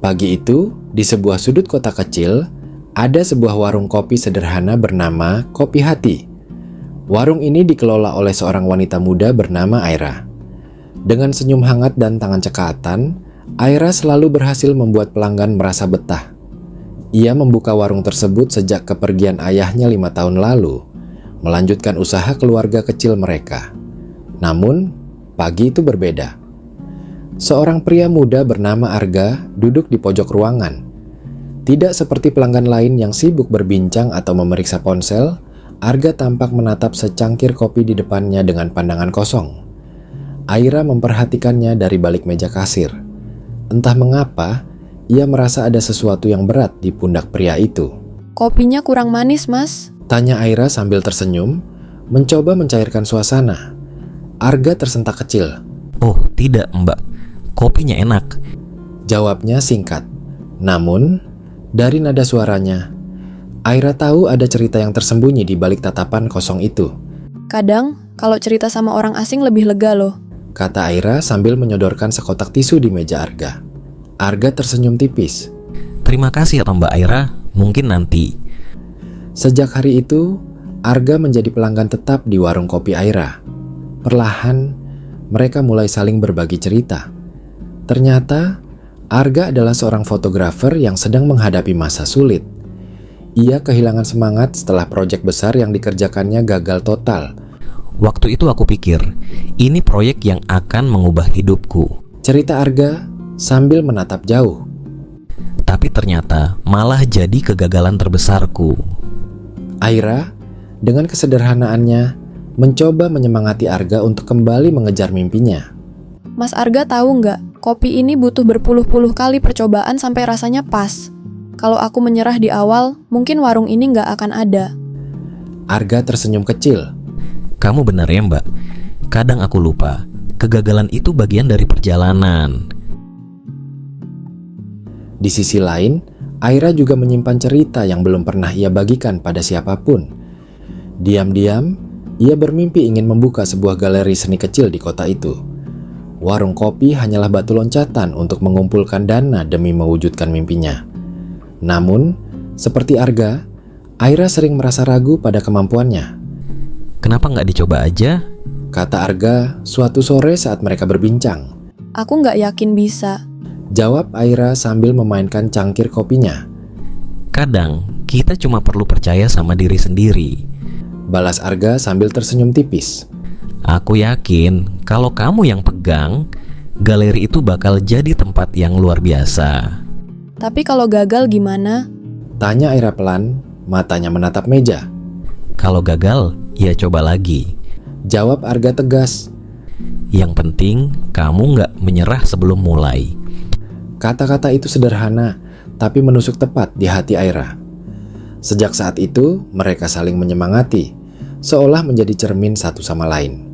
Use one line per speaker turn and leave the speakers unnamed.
Pagi itu, di sebuah sudut kota kecil, ada sebuah warung kopi sederhana bernama Kopi Hati. Warung ini dikelola oleh seorang wanita muda bernama Aira. Dengan senyum hangat dan tangan cekatan, Aira selalu berhasil membuat pelanggan merasa betah. Ia membuka warung tersebut sejak kepergian ayahnya 5 tahun lalu, melanjutkan usaha keluarga kecil mereka. Namun, pagi itu berbeda. Seorang pria muda bernama Arga duduk di pojok ruangan. Tidak seperti pelanggan lain yang sibuk berbincang atau memeriksa ponsel, Arga tampak menatap secangkir kopi di depannya dengan pandangan kosong. Aira memperhatikannya dari balik meja kasir. Entah mengapa, ia merasa ada sesuatu yang berat di pundak pria itu.
Kopinya kurang manis, Mas.
Tanya Aira sambil tersenyum, mencoba mencairkan suasana. Arga tersentak kecil.
Oh, tidak, Mbak. Kopinya enak.
Jawabnya singkat. Namun, dari nada suaranya, Aira tahu ada cerita yang tersembunyi di balik tatapan kosong itu.
Kadang, kalau cerita sama orang asing lebih lega loh.
Kata Aira sambil menyodorkan sekotak tisu di meja Arga. Arga tersenyum tipis.
Terima kasih ya Mbak Aira, mungkin nanti.
Sejak hari itu, Arga menjadi pelanggan tetap di warung kopi Aira. Perlahan, mereka mulai saling berbagi cerita. Ternyata, Arga adalah seorang fotografer yang sedang menghadapi masa sulit. Ia kehilangan semangat setelah proyek besar yang dikerjakannya gagal total.
Waktu itu aku pikir, ini proyek yang akan mengubah hidupku.
Cerita Arga sambil menatap jauh.
Tapi ternyata malah jadi kegagalan terbesarku.
Aira, dengan kesederhanaannya, mencoba menyemangati Arga untuk kembali mengejar mimpinya.
Mas Arga tahu nggak, kopi ini butuh berpuluh-puluh kali percobaan sampai rasanya pas. Kalau aku menyerah di awal, mungkin warung ini nggak akan ada.
Arga tersenyum kecil.
Kamu benar ya Mbak, kadang aku lupa, kegagalan itu bagian dari perjalanan.
Di sisi lain, Aira juga menyimpan cerita yang belum pernah ia bagikan pada siapapun. Diam-diam, ia bermimpi ingin membuka sebuah galeri seni kecil di kota itu. Warung kopi hanyalah batu loncatan untuk mengumpulkan dana demi mewujudkan mimpinya. Namun, seperti Arga, Aira sering merasa ragu pada kemampuannya.
Kenapa nggak dicoba aja?
Kata Arga suatu sore saat mereka berbincang.
Aku nggak yakin bisa.
Jawab Aira sambil memainkan cangkir kopinya.
Kadang, kita cuma perlu percaya sama diri sendiri.
Balas Arga sambil tersenyum tipis.
Aku yakin kalau kamu yang pegang, galeri itu bakal jadi tempat yang luar biasa.
Tapi kalau gagal gimana?
Tanya Aira pelan, matanya menatap meja.
Kalau gagal, ya coba lagi.
Jawab Arga tegas.
Yang penting, kamu nggak menyerah sebelum mulai.
Kata-kata itu sederhana, tapi menusuk tepat di hati Aira. Sejak saat itu, mereka saling menyemangati, seolah menjadi cermin satu sama lain.